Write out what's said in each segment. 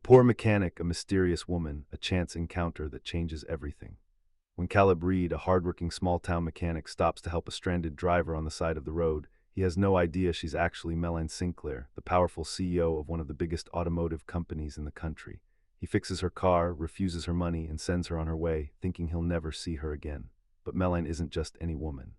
Poor mechanic, a mysterious woman, a chance encounter that changes everything. When Caleb Reed, a hardworking small-town mechanic, stops to help a stranded driver on the side of the road, he has no idea she's actually Melanie Sinclair, the powerful CEO of one of the biggest automotive companies in the country. He fixes her car, refuses her money, and sends her on her way, thinking he'll never see her again. But Melanie isn't just any woman.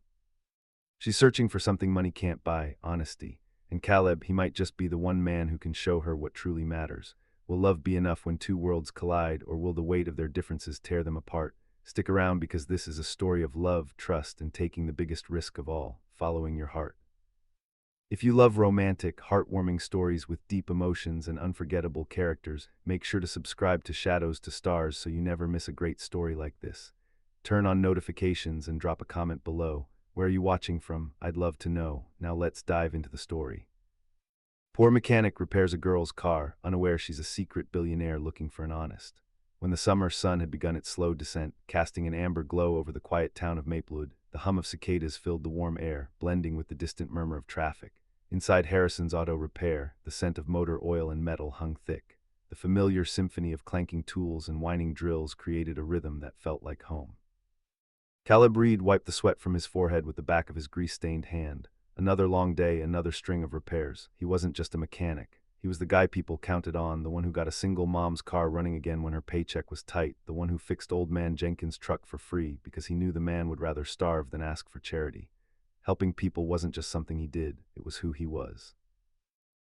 She's searching for something money can't buy: honesty. And Caleb, he might just be the one man who can show her what truly matters. Will love be enough when two worlds collide, or will the weight of their differences tear them apart? Stick around, because this is a story of love, trust, and taking the biggest risk of all: following your heart. If you love romantic, heartwarming stories with deep emotions and unforgettable characters, make sure to subscribe to Shadows to Stars so you never miss a great story like this. Turn on notifications and drop a comment below. Where are you watching from? I'd love to know. Now let's dive into the story. Poor mechanic repairs a girl's car, unaware she's a secret billionaire looking for an honest. When the summer sun had begun its slow descent, casting an amber glow over the quiet town of Maplewood, the hum of cicadas filled the warm air, blending with the distant murmur of traffic. Inside Harrison's Auto Repair, the scent of motor oil and metal hung thick. The familiar symphony of clanking tools and whining drills created a rhythm that felt like home. Caleb Reed wiped the sweat from his forehead with the back of his grease-stained hand. Another long day, another string of repairs. He wasn't just a mechanic. He was the guy people counted on, the one who got a single mom's car running again when her paycheck was tight, the one who fixed old man Jenkins' truck for free because he knew the man would rather starve than ask for charity. Helping people wasn't just something he did, it was who he was.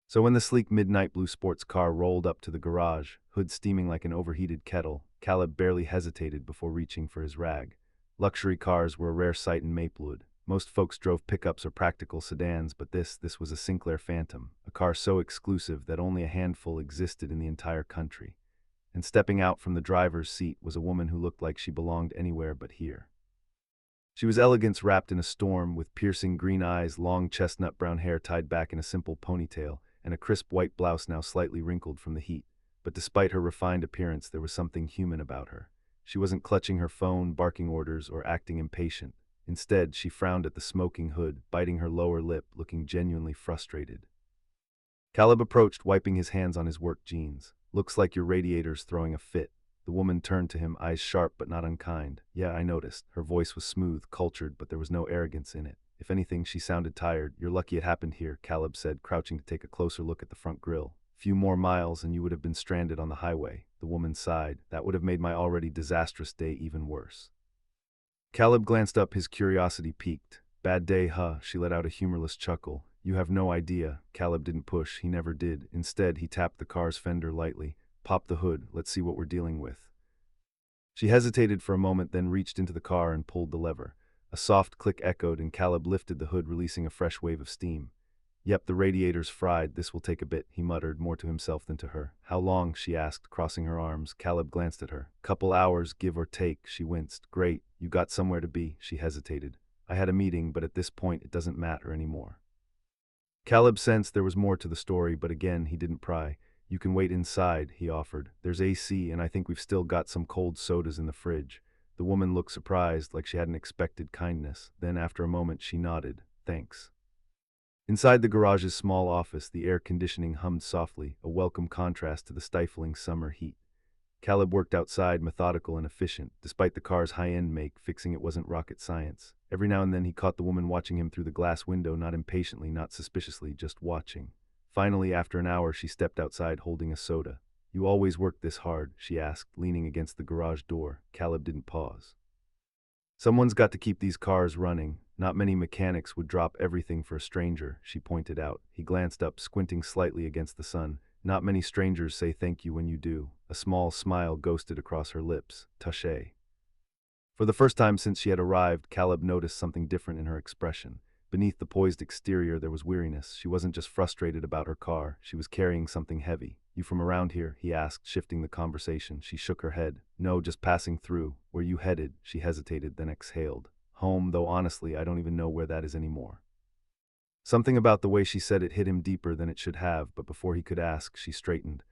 So when the sleek midnight blue sports car rolled up to the garage, hood steaming like an overheated kettle, Caleb barely hesitated before reaching for his rag. Luxury cars were a rare sight in Maplewood. Most folks drove pickups or practical sedans, but this was a Sinclair Phantom, a car so exclusive that only a handful existed in the entire country. And stepping out from the driver's seat was a woman who looked like she belonged anywhere but here. She was elegance wrapped in a storm, with piercing green eyes, long chestnut brown hair tied back in a simple ponytail, and a crisp white blouse now slightly wrinkled from the heat. But despite her refined appearance, there was something human about her. She wasn't clutching her phone, barking orders, or acting impatient. Instead, she frowned at the smoking hood, biting her lower lip, looking genuinely frustrated. Caleb approached, wiping his hands on his work jeans. "Looks like your radiator's throwing a fit." The woman turned to him, eyes sharp but not unkind. "Yeah, I noticed." Her voice was smooth, cultured, but there was no arrogance in it. If anything, she sounded tired. "You're lucky it happened here," Caleb said, crouching to take a closer look at the front grille. "Few more miles and you would have been stranded on the highway." The woman sighed. "That would have made my already disastrous day even worse." Caleb glanced up, his curiosity piqued. "Bad day, huh?" She let out a humorless chuckle. "You have no idea." Caleb didn't push, he never did. Instead, he tapped the car's fender lightly. "Pop the hood, let's see what we're dealing with." She hesitated for a moment, then reached into the car and pulled the lever. A soft click echoed and Caleb lifted the hood, releasing a fresh wave of steam. "Yep, the radiator's fried. This will take a bit," he muttered, more to himself than to her. "How long?" she asked, crossing her arms. Caleb glanced at her. "Couple hours, give or take." She winced. "Great. You got somewhere to be." She hesitated. "I had a meeting, but at this point it doesn't matter anymore." Caleb sensed there was more to the story, but again he didn't pry. "You can wait inside," he offered. "There's AC, and I think we've still got some cold sodas in the fridge." The woman looked surprised, like she hadn't expected kindness. Then after a moment she nodded. "Thanks." Inside the garage's small office, the air conditioning hummed softly, a welcome contrast to the stifling summer heat. Caleb worked outside, methodical and efficient. Despite the car's high-end make, fixing it wasn't rocket science. Every now and then he caught the woman watching him through the glass window, not impatiently, not suspiciously, just watching. Finally, after an hour, she stepped outside holding a soda. "You always work this hard?" she asked, leaning against the garage door. Caleb didn't pause. "Someone's got to keep these cars running. Not many mechanics would drop everything for a stranger," she pointed out. He glanced up, squinting slightly against the sun. "Not many strangers say thank you when you do." A small smile ghosted across her lips. "Touché." For the first time since she had arrived, Caleb noticed something different in her expression. Beneath the poised exterior there was weariness. She wasn't just frustrated about her car, she was carrying something heavy. "You from around here?" he asked, shifting the conversation. She shook her head. "No, just passing through." "Where you headed?" She hesitated, then exhaled. "Home, though honestly, I don't even know where that is anymore." Something about the way she said it hit him deeper than it should have, but before he could ask, she straightened.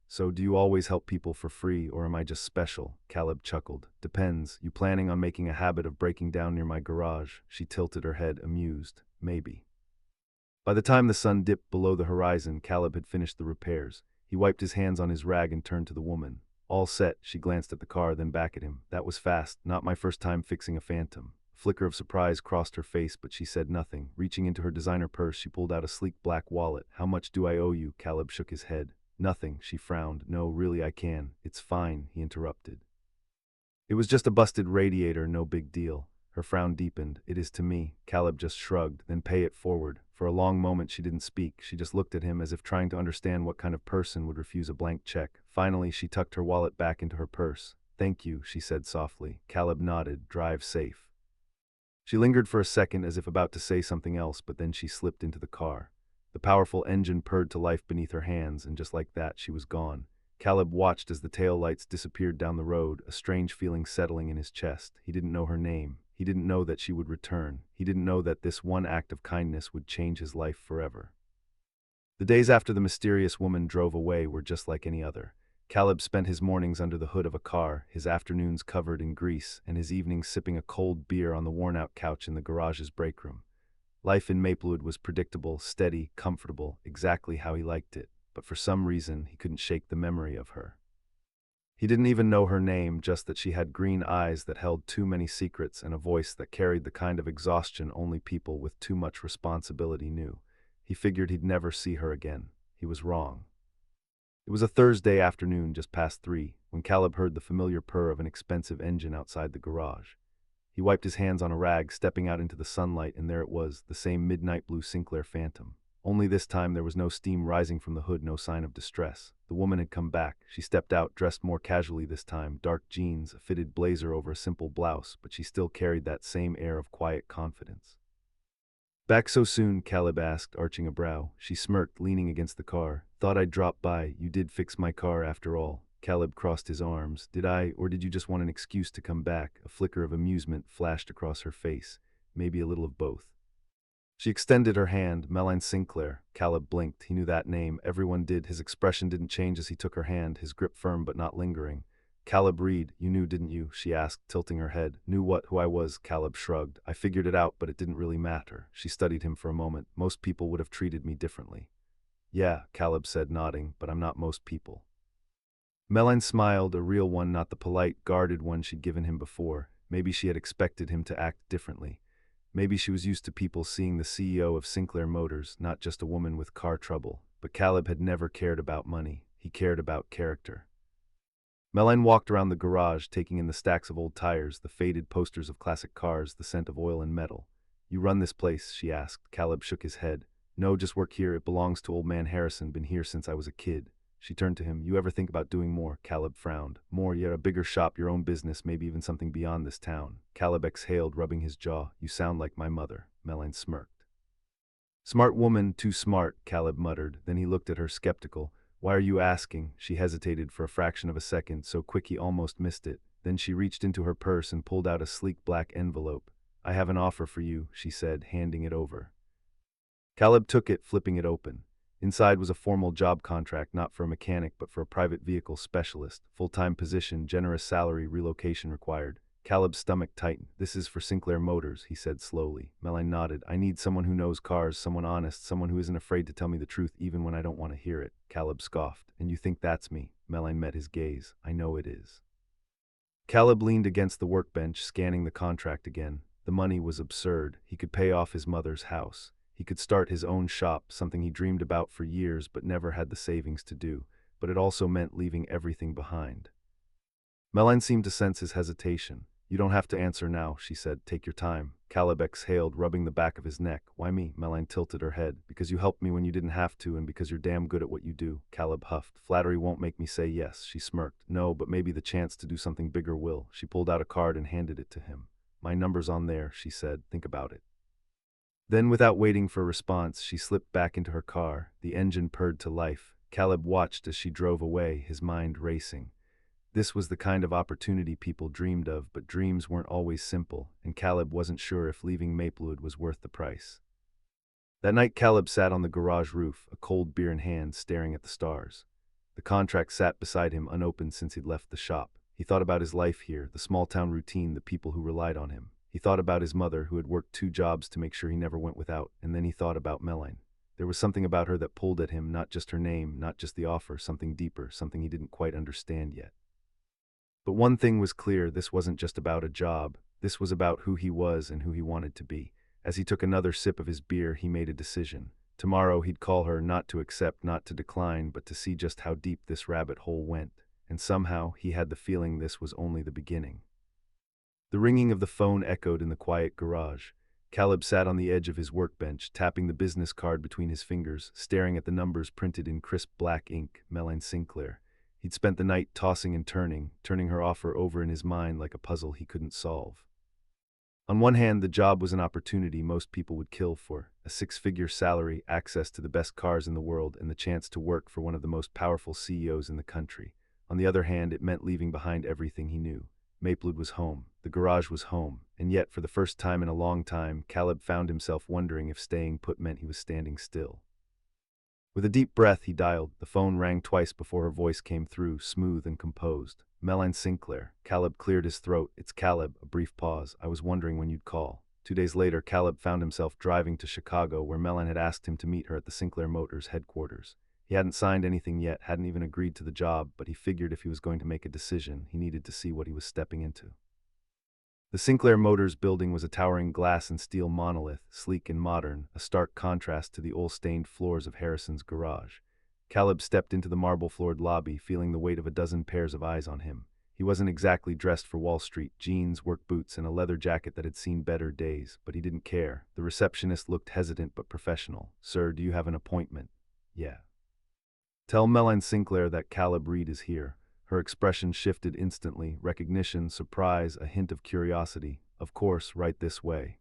"So do you always help people for free, or am I just special?" Caleb chuckled. "Depends. You planning on making a habit of breaking down near my garage?" She tilted her head, amused. "Maybe." By the time the sun dipped below the horizon, Caleb had finished the repairs. He wiped his hands on his rag and turned to the woman. All set, she glanced at the car, then back at him. That was fast, not my first time fixing a Phantom. A flicker of surprise crossed her face, but she said nothing. Reaching into her designer purse, she pulled out a sleek black wallet. How much do I owe you? Caleb shook his head. Nothing, she frowned. No, really I can. It's fine, he interrupted. It was just a busted radiator, no big deal. Her frown deepened. It is to me. Caleb just shrugged, then pay it forward. For a long moment she didn't speak. She just looked at him as if trying to understand what kind of person would refuse a blank check. Finally, she tucked her wallet back into her purse. Thank you, she said softly. Caleb nodded. Drive safe. She lingered for a second as if about to say something else, but then she slipped into the car. The powerful engine purred to life beneath her hands, and just like that, she was gone. Caleb watched as the tail lights disappeared down the road, a strange feeling settling in his chest. He didn't know her name. He didn't know that she would return. He didn't know that this one act of kindness would change his life forever. The days after the mysterious woman drove away were just like any other. Caleb spent his mornings under the hood of a car, his afternoons covered in grease, and his evenings sipping a cold beer on the worn-out couch in the garage's break room. Life in Maplewood was predictable, steady, comfortable, exactly how he liked it, but for some reason he couldn't shake the memory of her. He didn't even know her name, just that she had green eyes that held too many secrets and a voice that carried the kind of exhaustion only people with too much responsibility knew. He figured he'd never see her again. He was wrong. It was a Thursday afternoon just past 3, when Caleb heard the familiar purr of an expensive engine outside the garage. He wiped his hands on a rag, stepping out into the sunlight, and there it was, the same midnight blue Sinclair Phantom. Only this time there was no steam rising from the hood, no sign of distress. The woman had come back. She stepped out, dressed more casually this time, dark jeans, a fitted blazer over a simple blouse, but she still carried that same air of quiet confidence. Back so soon? Caleb asked, arching a brow. She smirked, leaning against the car. Thought I'd drop by. You did fix my car after all. Caleb crossed his arms. Did I, or did you just want an excuse to come back? A flicker of amusement flashed across her face. Maybe a little of both. She extended her hand. Melanie Sinclair. Caleb blinked. He knew that name. Everyone did. His expression didn't change as he took her hand, his grip firm but not lingering. Caleb Reed, you knew, didn't you? She asked, tilting her head. Knew what? Who I was? Caleb shrugged. I figured it out, but it didn't really matter. She studied him for a moment. Most people would have treated me differently. Yeah, Caleb said, nodding, but I'm not most people. Melanie smiled, a real one, not the polite, guarded one she'd given him before. Maybe she had expected him to act differently. Maybe she was used to people seeing the CEO of Sinclair Motors, not just a woman with car trouble. But Caleb had never cared about money. He cared about character. Melanie walked around the garage, taking in the stacks of old tires, the faded posters of classic cars, the scent of oil and metal. You run this place? She asked. Caleb shook his head. No, just work here. It belongs to old man Harrison. Been here since I was a kid. She turned to him. You ever think about doing more? Caleb frowned. More, yeah, a bigger shop, your own business, maybe even something beyond this town. Caleb exhaled, rubbing his jaw. You sound like my mother. Melanie smirked. Smart woman, too smart, Caleb muttered. Then he looked at her, skeptical. Why are you asking? She hesitated for a fraction of a second, so quick he almost missed it. Then she reached into her purse and pulled out a sleek black envelope. I have an offer for you, she said, handing it over. Caleb took it, flipping it open. Inside was a formal job contract, not for a mechanic but for a private vehicle specialist. Full-time position, generous salary, relocation required. Caleb's stomach tightened. This is for Sinclair Motors, he said slowly. Melanie nodded. I need someone who knows cars, someone honest, someone who isn't afraid to tell me the truth even when I don't want to hear it. Caleb scoffed. And you think that's me? Melanie met his gaze. I know it is. Caleb leaned against the workbench, scanning the contract again. The money was absurd. He could pay off his mother's house. He could start his own shop, something he dreamed about for years but never had the savings to do. But it also meant leaving everything behind. Melanie seemed to sense his hesitation. You don't have to answer now, she said. Take your time. Caleb exhaled, rubbing the back of his neck. Why me? Melanie tilted her head. Because you helped me when you didn't have to, and because you're damn good at what you do. Caleb huffed. Flattery won't make me say yes, she smirked. No, but maybe the chance to do something bigger will. She pulled out a card and handed it to him. My number's on there, she said. Think about it. Then, without waiting for a response, she slipped back into her car. The engine purred to life. Caleb watched as she drove away, his mind racing. This was the kind of opportunity people dreamed of, but dreams weren't always simple, and Caleb wasn't sure if leaving Maplewood was worth the price. That night, Caleb sat on the garage roof, a cold beer in hand, staring at the stars. The contract sat beside him, unopened since he'd left the shop. He thought about his life here, the small-town routine, the people who relied on him. He thought about his mother, who had worked 2 jobs to make sure he never went without, and then he thought about Melanie. There was something about her that pulled at him, not just her name, not just the offer, something deeper, something he didn't quite understand yet. But one thing was clear, this wasn't just about a job. This was about who he was and who he wanted to be. As he took another sip of his beer, he made a decision. Tomorrow he'd call her, not to accept, not to decline, but to see just how deep this rabbit hole went. And somehow, he had the feeling this was only the beginning. The ringing of the phone echoed in the quiet garage. Caleb sat on the edge of his workbench, tapping the business card between his fingers, staring at the numbers printed in crisp black ink. Melanie Sinclair. He'd spent the night tossing and turning her offer over in his mind like a puzzle he couldn't solve. On one hand, the job was an opportunity most people would kill for, a six-figure salary, access to the best cars in the world, and the chance to work for one of the most powerful CEOs in the country. On the other hand, it meant leaving behind everything he knew. Maplewood was home, the garage was home, and yet for the first time in a long time, Caleb found himself wondering if staying put meant he was standing still. With a deep breath, he dialed. The phone rang twice before her voice came through, smooth and composed. Melanie Sinclair. Caleb cleared his throat. It's Caleb. A brief pause. I was wondering when you'd call. 2 days later, Caleb found himself driving to Chicago, where Melanie had asked him to meet her at the Sinclair Motors headquarters. He hadn't signed anything yet, hadn't even agreed to the job, but he figured if he was going to make a decision, he needed to see what he was stepping into. The Sinclair Motors building was a towering glass and steel monolith, sleek and modern, a stark contrast to the oil-stained floors of Harrison's garage. Caleb stepped into the marble-floored lobby, feeling the weight of a dozen pairs of eyes on him. He wasn't exactly dressed for Wall Street, jeans, work boots, and a leather jacket that had seen better days, but he didn't care. The receptionist looked hesitant but professional. Sir, do you have an appointment? Yeah. Tell Melanie Sinclair that Caleb Reed is here. Her expression shifted instantly, recognition, surprise, a hint of curiosity. Of course, right this way.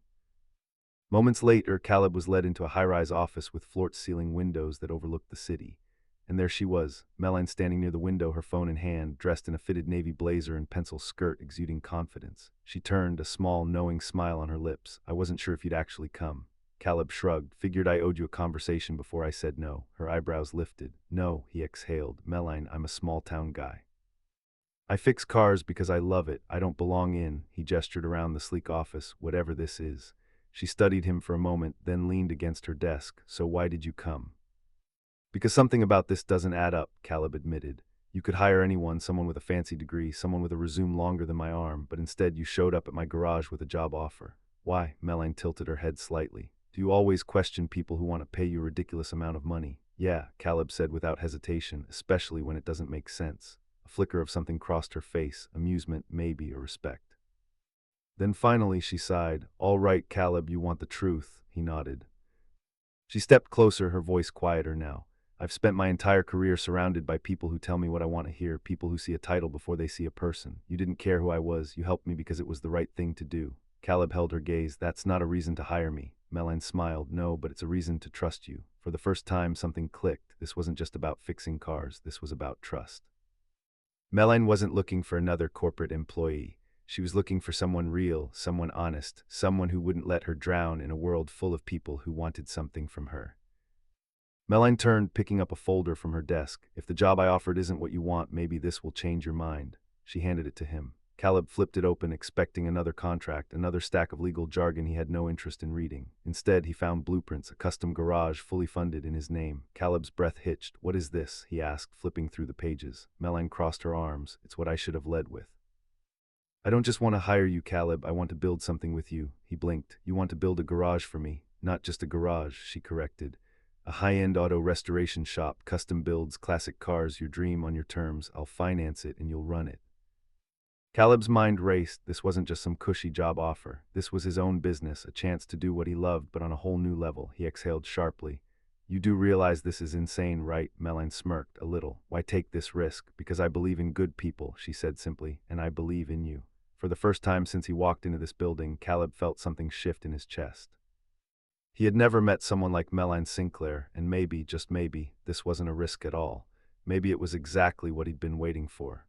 Moments later, Caleb was led into a high-rise office with floor-to-ceiling windows that overlooked the city. And there she was, Melanie standing near the window, her phone in hand, dressed in a fitted navy blazer and pencil skirt, exuding confidence. She turned, a small, knowing smile on her lips. I wasn't sure if you'd actually come. Caleb shrugged. Figured I owed you a conversation before I said no. Her eyebrows lifted. No, he exhaled. Melanie, I'm a small-town guy. I fix cars because I love it. I don't belong in. He gestured around the sleek office. Whatever this is. She studied him for a moment, then leaned against her desk. So why did you come? Because something about this doesn't add up, Caleb admitted. You could hire anyone, someone with a fancy degree, someone with a resume longer than my arm, but instead you showed up at my garage with a job offer. Why? Melanie tilted her head slightly. Do you always question people who want to pay you a ridiculous amount of money? Yeah, Caleb said without hesitation, especially when it doesn't make sense. A flicker of something crossed her face, amusement, maybe, or respect. Then finally she sighed. All right, Caleb, you want the truth, he nodded. She stepped closer, her voice quieter now. I've spent my entire career surrounded by people who tell me what I want to hear, people who see a title before they see a person. You didn't care who I was, you helped me because it was the right thing to do. Caleb held her gaze. That's not a reason to hire me. Melanie smiled. No, but it's a reason to trust you. For the first time, something clicked. This wasn't just about fixing cars, this was about trust. Melanie wasn't looking for another corporate employee. She was looking for someone real, someone honest, someone who wouldn't let her drown in a world full of people who wanted something from her. Melanie turned, picking up a folder from her desk. If the job I offered isn't what you want, maybe this will change your mind. She handed it to him. Caleb flipped it open, expecting another contract, another stack of legal jargon he had no interest in reading. Instead, he found blueprints, a custom garage fully funded in his name. Caleb's breath hitched. What is this? He asked, flipping through the pages. Melanie crossed her arms. It's what I should have led with. I don't just want to hire you, Caleb. I want to build something with you. He blinked. You want to build a garage for me. Not just a garage, she corrected. A high-end auto restoration shop, custom builds, classic cars, your dream on your terms. I'll finance it and you'll run it. Caleb's mind raced. This wasn't just some cushy job offer. This was his own business, a chance to do what he loved, but on a whole new level. He exhaled sharply. You do realize this is insane, right? Melanie smirked a little. Why take this risk? Because I believe in good people, she said simply, and I believe in you. For the first time since he walked into this building, Caleb felt something shift in his chest. He had never met someone like Melanie Sinclair, and maybe, just maybe, this wasn't a risk at all. Maybe it was exactly what he'd been waiting for.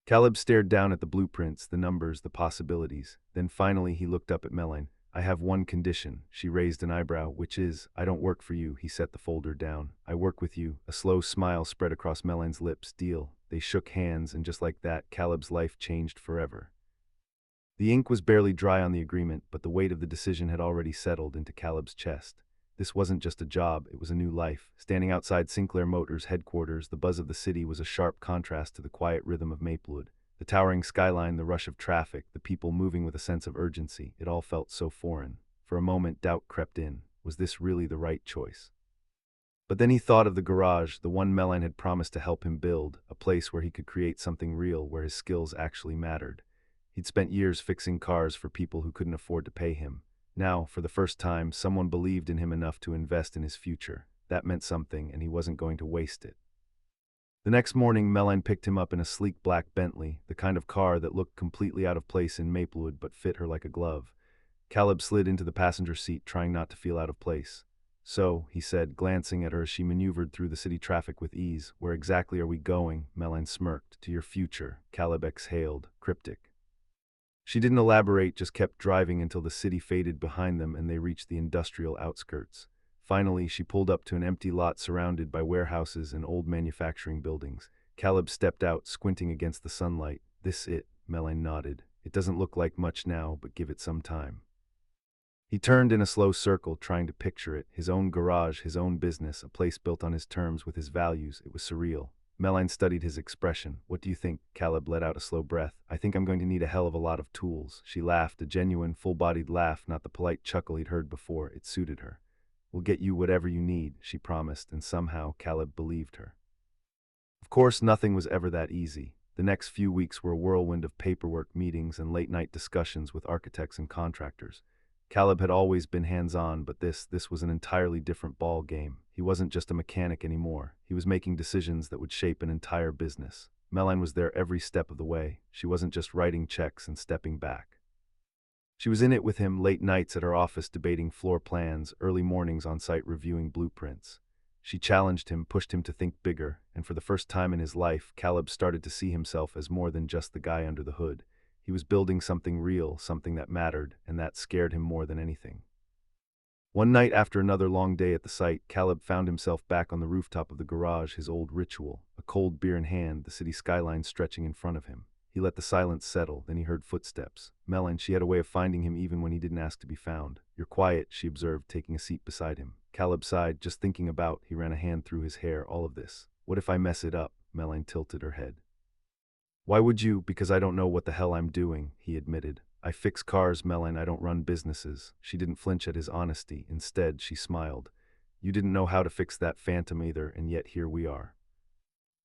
Caleb stared down at the blueprints, the numbers, the possibilities. Then finally he looked up at Melanie. I have one condition. She raised an eyebrow, which is, I don't work for you. He set the folder down. I work with you. A slow smile spread across Melanie's lips. Deal. They shook hands, and just like that, Caleb's life changed forever. The ink was barely dry on the agreement, but the weight of the decision had already settled into Caleb's chest. This wasn't just a job, it was a new life. Standing outside Sinclair Motors headquarters, the buzz of the city was a sharp contrast to the quiet rhythm of Maplewood. The towering skyline, the rush of traffic, the people moving with a sense of urgency, it all felt so foreign. For a moment, doubt crept in. Was this really the right choice? But then he thought of the garage, the one Melanie had promised to help him build, a place where he could create something real, where his skills actually mattered. He'd spent years fixing cars for people who couldn't afford to pay him. Now, for the first time, someone believed in him enough to invest in his future. That meant something, and he wasn't going to waste it. The next morning, Melanie picked him up in a sleek black Bentley, the kind of car that looked completely out of place in Maplewood but fit her like a glove. Caleb slid into the passenger seat, trying not to feel out of place. "So," he said, glancing at her as she maneuvered through the city traffic with ease. "Where exactly are we going?" Melanie smirked. "To your future," Caleb exhaled, cryptic. She didn't elaborate, just kept driving until the city faded behind them and they reached the industrial outskirts. Finally, she pulled up to an empty lot surrounded by warehouses and old manufacturing buildings. Caleb stepped out, squinting against the sunlight. "This it," Melanie nodded. "It doesn't look like much now, but give it some time." He turned in a slow circle, trying to picture it. His own garage, his own business, a place built on his terms with his values. It was surreal. Melanie studied his expression. "What do you think?" Caleb let out a slow breath. "I think I'm going to need a hell of a lot of tools." She laughed, a genuine, full-bodied laugh, not the polite chuckle he'd heard before. It suited her. "We'll get you whatever you need," she promised, and somehow Caleb believed her. Of course, nothing was ever that easy. The next few weeks were a whirlwind of paperwork, meetings, and late-night discussions with architects and contractors. Caleb had always been hands-on, but this was an entirely different ball game. He wasn't just a mechanic anymore. He was making decisions that would shape an entire business. Melanie was there every step of the way. She wasn't just writing checks and stepping back. She was in it with him, late nights at her office debating floor plans, early mornings on site reviewing blueprints. She challenged him, pushed him to think bigger, and for the first time in his life, Caleb started to see himself as more than just the guy under the hood. He was building something real, something that mattered, and that scared him more than anything. One night after another long day at the site, Caleb found himself back on the rooftop of the garage, his old ritual, a cold beer in hand, the city skyline stretching in front of him. He let the silence settle, then he heard footsteps. Melanie, she had a way of finding him even when he didn't ask to be found. "You're quiet," she observed, taking a seat beside him. Caleb sighed, just thinking about. He ran a hand through his hair. "All of this. What if I mess it up?" Melanie tilted her head. "Why would you?" "Because I don't know what the hell I'm doing," he admitted. "I fix cars, Melanie, I don't run businesses." She didn't flinch at his honesty. Instead, she smiled. "You didn't know how to fix that Phantom either, and yet here we are."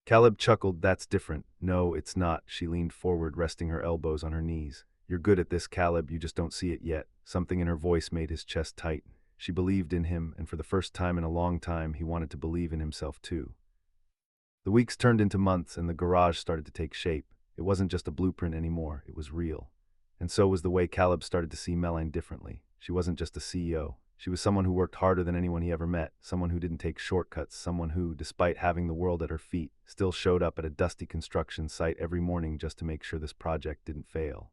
Caleb chuckled. "That's different." "No, it's not." She leaned forward, resting her elbows on her knees. "You're good at this, Caleb, you just don't see it yet." Something in her voice made his chest tighten. She believed in him, and for the first time in a long time, he wanted to believe in himself too. The weeks turned into months, and the garage started to take shape. It wasn't just a blueprint anymore, it was real. And so was the way Caleb started to see Melanie differently. She wasn't just a CEO. She was someone who worked harder than anyone he ever met, someone who didn't take shortcuts, someone who, despite having the world at her feet, still showed up at a dusty construction site every morning just to make sure this project didn't fail.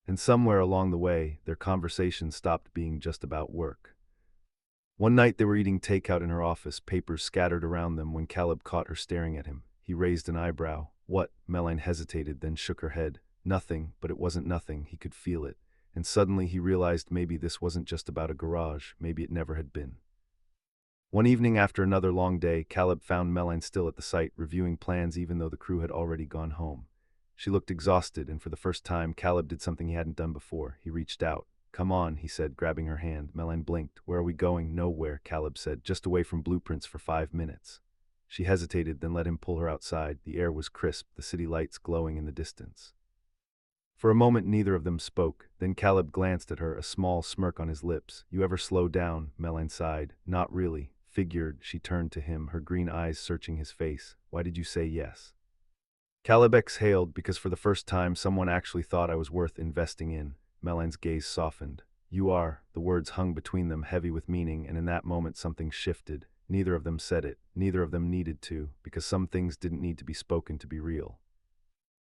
And somewhere along the way, their conversation stopped being just about work. One night they were eating takeout in her office, papers scattered around them, when Caleb caught her staring at him. He raised an eyebrow. "What?" Melanie hesitated, then shook her head. "Nothing," but it wasn't nothing, he could feel it. And suddenly he realized maybe this wasn't just about a garage, maybe it never had been. One evening after another long day, Caleb found Melanie still at the site, reviewing plans even though the crew had already gone home. She looked exhausted, and for the first time, Caleb did something he hadn't done before. He reached out. "Come on," he said, grabbing her hand. Melanie blinked. "Where are we going?" "Nowhere," Caleb said. "Just away from blueprints for 5 minutes." She hesitated, then let him pull her outside. The air was crisp, the city lights glowing in the distance. For a moment, neither of them spoke. Then Caleb glanced at her, a small smirk on his lips. "You ever slow down?" Melanie sighed. "Not really." Figured. She turned to him, her green eyes searching his face. "Why did you say yes?" Caleb exhaled, "Because for the first time, someone actually thought I was worth investing in." Melanie's gaze softened. "You are." The words hung between them, heavy with meaning, and in that moment something shifted. Neither of them said it. Neither of them needed to, because some things didn't need to be spoken to be real.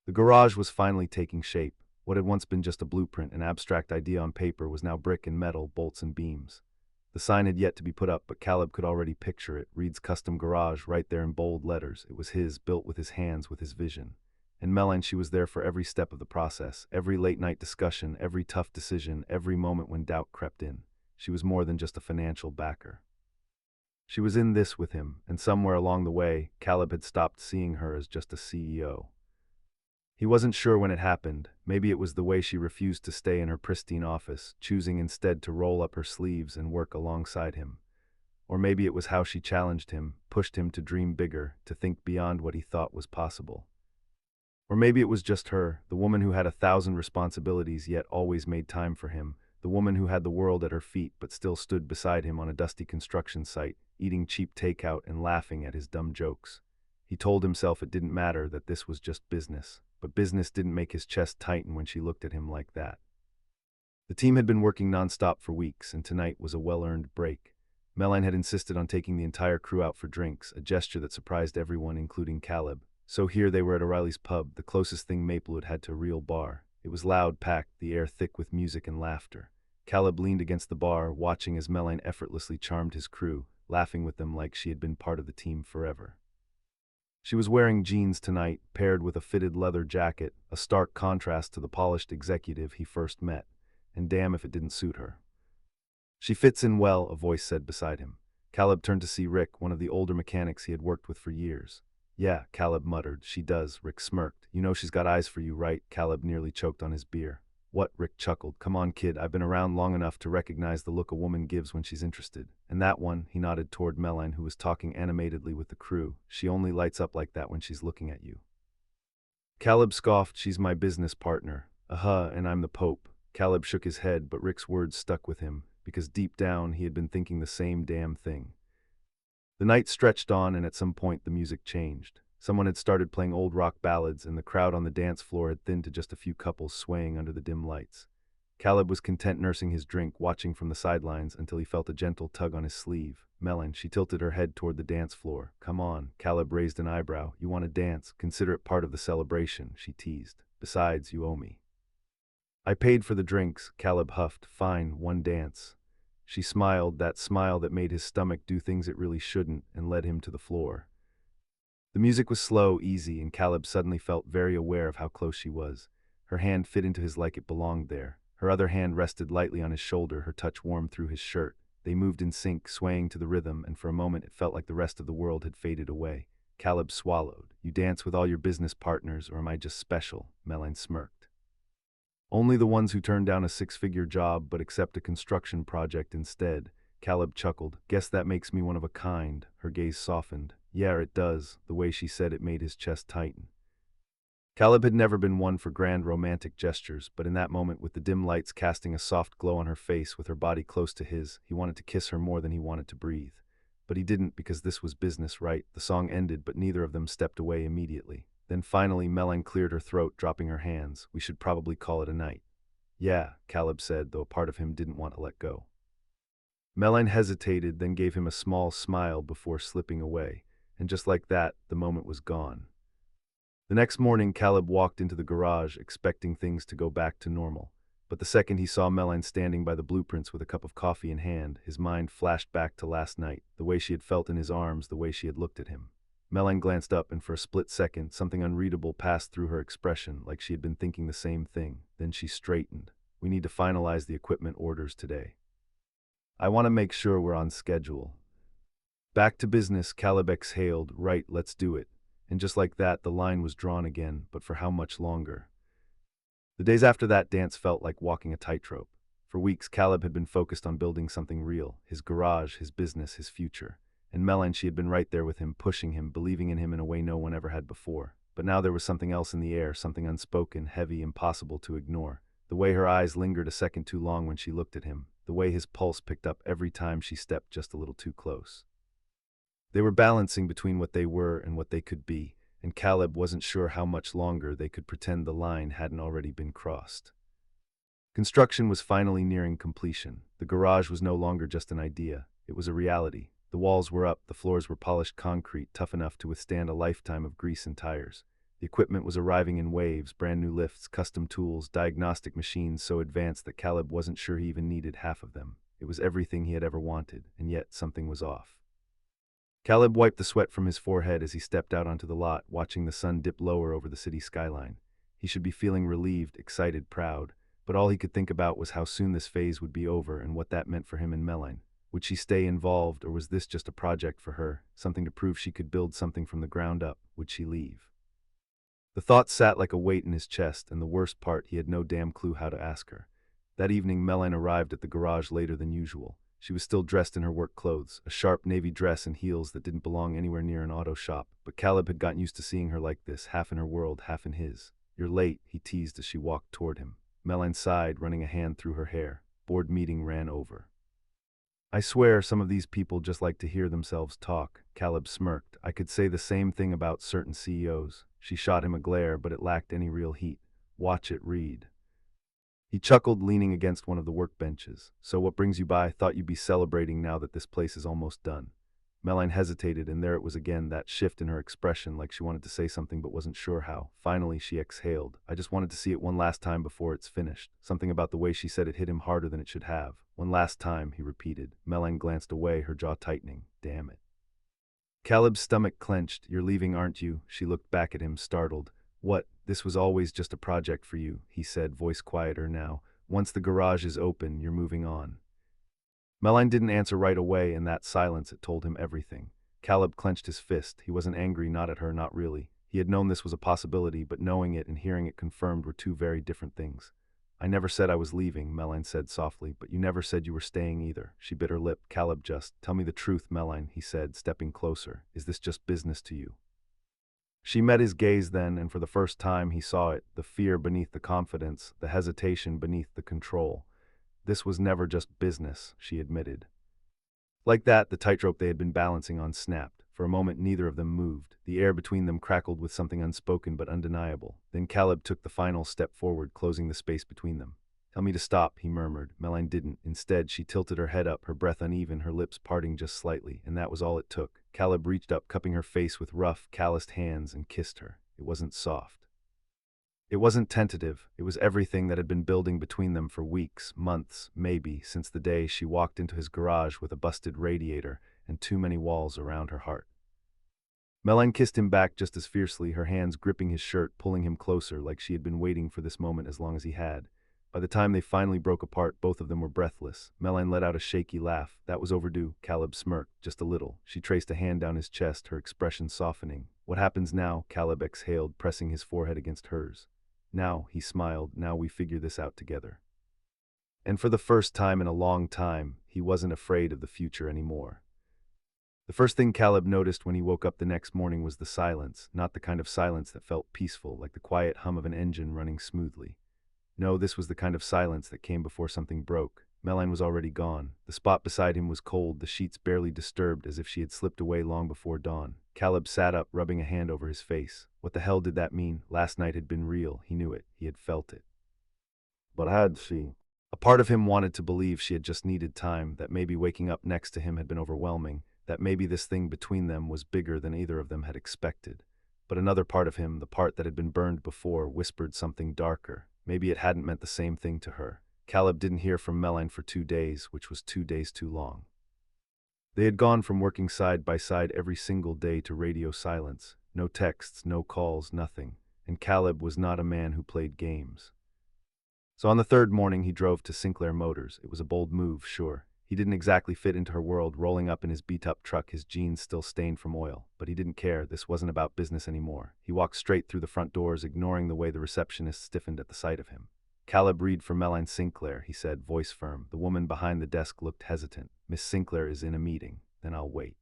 The garage was finally taking shape. What had once been just a blueprint, an abstract idea on paper, was now brick and metal, bolts and beams. The sign had yet to be put up, but Caleb could already picture it. Reed's Custom Garage, right there in bold letters. It was his, built with his hands, with his vision. And Melanie, she was there for every step of the process, every late-night discussion, every tough decision, every moment when doubt crept in. She was more than just a financial backer. She was in this with him, and somewhere along the way, Caleb had stopped seeing her as just a CEO. He wasn't sure when it happened. Maybe it was the way she refused to stay in her pristine office, choosing instead to roll up her sleeves and work alongside him. Or maybe it was how she challenged him, pushed him to dream bigger, to think beyond what he thought was possible. Or maybe it was just her, the woman who had 1,000 responsibilities yet always made time for him, the woman who had the world at her feet but still stood beside him on a dusty construction site, eating cheap takeout and laughing at his dumb jokes. He told himself it didn't matter, that this was just business, but business didn't make his chest tighten when she looked at him like that. The team had been working nonstop for weeks, and tonight was a well-earned break. Melanie had insisted on taking the entire crew out for drinks, a gesture that surprised everyone, including Caleb. So here they were at O'Reilly's pub, the closest thing Maplewood had to a real bar. It was loud, packed, the air thick with music and laughter. Caleb leaned against the bar, watching as Melanie effortlessly charmed his crew, laughing with them like she had been part of the team forever. She was wearing jeans tonight, paired with a fitted leather jacket, a stark contrast to the polished executive he first met, and damn if it didn't suit her. "She fits in well," a voice said beside him. Caleb turned to see Rick, one of the older mechanics he had worked with for years. "Yeah," Caleb muttered. "She does," Rick smirked. "You know she's got eyes for you, right?" Caleb nearly choked on his beer. "What?" Rick chuckled. "Come on, kid, I've been around long enough to recognize the look a woman gives when she's interested. And that one," he nodded toward Melanie, who was talking animatedly with the crew, "she only lights up like that when she's looking at you." Caleb scoffed. "She's my business partner." And I'm the Pope." Caleb shook his head, but Rick's words stuck with him, because deep down he had been thinking the same damn thing. The night stretched on, and at some point the music changed. Someone had started playing old rock ballads, and the crowd on the dance floor had thinned to just a few couples swaying under the dim lights. Caleb was content nursing his drink, watching from the sidelines until he felt a gentle tug on his sleeve. Melanie, she tilted her head toward the dance floor. "Come on." Caleb raised an eyebrow. "You want to dance? Consider it part of the celebration," she teased. "Besides, you owe me." "I paid for the drinks," Caleb huffed. "Fine, one dance." She smiled, that smile that made his stomach do things it really shouldn't, and led him to the floor. The music was slow, easy, and Caleb suddenly felt very aware of how close she was. Her hand fit into his like it belonged there. Her other hand rested lightly on his shoulder, her touch warmed through his shirt. They moved in sync, swaying to the rhythm, and for a moment it felt like the rest of the world had faded away. Caleb swallowed. "You dance with all your business partners, or am I just special?" Melanie smirked. "Only the ones who turn down a six-figure job but accept a construction project instead." Caleb chuckled. "Guess that makes me one of a kind." Her gaze softened. "Yeah, it does." The way she said it made his chest tighten. Caleb had never been one for grand romantic gestures, but in that moment, with the dim lights casting a soft glow on her face, with her body close to his, he wanted to kiss her more than he wanted to breathe. But he didn't, because this was business, right? The song ended, but neither of them stepped away immediately. Then finally, Melanie cleared her throat, dropping her hands. "We should probably call it a night." "Yeah," Caleb said, though a part of him didn't want to let go. Melanie hesitated, then gave him a small smile before slipping away. And just like that, the moment was gone. The next morning, Caleb walked into the garage, expecting things to go back to normal. But the second he saw Melanie standing by the blueprints with a cup of coffee in hand, his mind flashed back to last night, the way she had felt in his arms, the way she had looked at him. Melanie glanced up, and for a split second, something unreadable passed through her expression, like she had been thinking the same thing. Then she straightened. "We need to finalize the equipment orders today. I want to make sure we're on schedule." Back to business, Caleb exhaled. "Right, let's do it." And just like that, the line was drawn again, but for how much longer? The days after that dance felt like walking a tightrope. For weeks, Caleb had been focused on building something real, his garage, his business, his future. And Melanie, she had been right there with him, pushing him, believing in him in a way no one ever had before. But now there was something else in the air, something unspoken, heavy, impossible to ignore. The way her eyes lingered a second too long when she looked at him, the way his pulse picked up every time she stepped just a little too close. They were balancing between what they were and what they could be, and Caleb wasn't sure how much longer they could pretend the line hadn't already been crossed. Construction was finally nearing completion. The garage was no longer just an idea, it was a reality. The walls were up, the floors were polished concrete, tough enough to withstand a lifetime of grease and tires. The equipment was arriving in waves, brand new lifts, custom tools, diagnostic machines so advanced that Caleb wasn't sure he even needed half of them. It was everything he had ever wanted, and yet something was off. Caleb wiped the sweat from his forehead as he stepped out onto the lot, watching the sun dip lower over the city skyline. He should be feeling relieved, excited, proud, But all he could think about was how soon this phase would be over and what that meant for him and Meline. Would she stay involved, or was this just a project for her, something to prove she could build something from the ground up? Would she leave? The thought sat like a weight in his chest, and the worst part, he had no damn clue how to ask her. That evening, Meline arrived at the garage later than usual. She was still dressed in her work clothes, a sharp navy dress and heels that didn't belong anywhere near an auto shop, but Caleb had gotten used to seeing her like this, half in her world, half in his. "You're late," he teased as she walked toward him. Meline sighed, running a hand through her hair. Board meeting ran over. "I swear some of these people just like to hear themselves talk," Caleb smirked. "I could say the same thing about certain CEOs." She shot him a glare, but it lacked any real heat. "Watch it read." He chuckled, leaning against one of the workbenches. "So what brings you by? Thought you'd be celebrating now that this place is almost done." Meline hesitated, and there it was again, that shift in her expression, like she wanted to say something but wasn't sure how. Finally, she exhaled. "I just wanted to see it one last time before it's finished." Something about the way she said it hit him harder than it should have. "One last time," he repeated. Meline glanced away, her jaw tightening. "Damn it." Caleb's stomach clenched. "You're leaving, aren't you?" She looked back at him, startled. "What? This was always just a project for you," he said, voice quieter now. "Once the garage is open, you're moving on." Meline didn't answer right away. In that silence, it told him everything. Caleb clenched his fist. He wasn't angry, not at her, not really. He had known this was a possibility, but knowing it and hearing it confirmed were two very different things. "I never said I was leaving," Meline said softly, "but you never said you were staying either." She bit her lip. "Caleb, just tell me the truth, Meline," he said, stepping closer. "Is this just business to you?" She met his gaze then, and for the first time he saw it, the fear beneath the confidence, the hesitation beneath the control. This was never just business, she admitted. Like that, the tightrope they had been balancing on snapped. For a moment, neither of them moved. The air between them crackled with something unspoken but undeniable. Then Caleb took the final step forward, closing the space between them. "Tell me to stop," he murmured. Meline didn't. Instead, she tilted her head up, her breath uneven, her lips parting just slightly, and that was all it took. Caleb reached up, cupping her face with rough, calloused hands, and kissed her. It wasn't soft. It wasn't tentative. It was everything that had been building between them for weeks, months, maybe, since the day she walked into his garage with a busted radiator and too many walls around her heart. Meline kissed him back just as fiercely, her hands gripping his shirt, pulling him closer, like she had been waiting for this moment as long as he had. By the time they finally broke apart, both of them were breathless. Meline let out a shaky laugh. "That was overdue." Caleb smirked, just a little. She traced a hand down his chest, her expression softening. "What happens now?" Caleb exhaled, pressing his forehead against hers. "Now," he smiled, "now we figure this out together." And for the first time in a long time, he wasn't afraid of the future anymore. The first thing Caleb noticed when he woke up the next morning was the silence, not the kind of silence that felt peaceful, like the quiet hum of an engine running smoothly. No, this was the kind of silence that came before something broke. Meline was already gone. The spot beside him was cold, the sheets barely disturbed, as if she had slipped away long before dawn. Caleb sat up, rubbing a hand over his face. What the hell did that mean? Last night had been real. He knew it. He had felt it. But had she? A part of him wanted to believe she had just needed time, that maybe waking up next to him had been overwhelming, that maybe this thing between them was bigger than either of them had expected. But another part of him, the part that had been burned before, whispered something darker. Maybe it hadn't meant the same thing to her. Caleb didn't hear from Meline for 2 days, which was 2 days too long. They had gone from working side by side every single day to radio silence. No texts, no calls, nothing. And Caleb was not a man who played games. So on the third morning, he drove to Sinclair Motors. It was a bold move, sure. He didn't exactly fit into her world, rolling up in his beat-up truck, his jeans still stained from oil. But he didn't care. This wasn't about business anymore. He walked straight through the front doors, ignoring the way the receptionist stiffened at the sight of him. "Caleb Reed for Meline Sinclair," he said, voice firm. The woman behind the desk looked hesitant. "Miss Sinclair is in a meeting. Then I'll wait."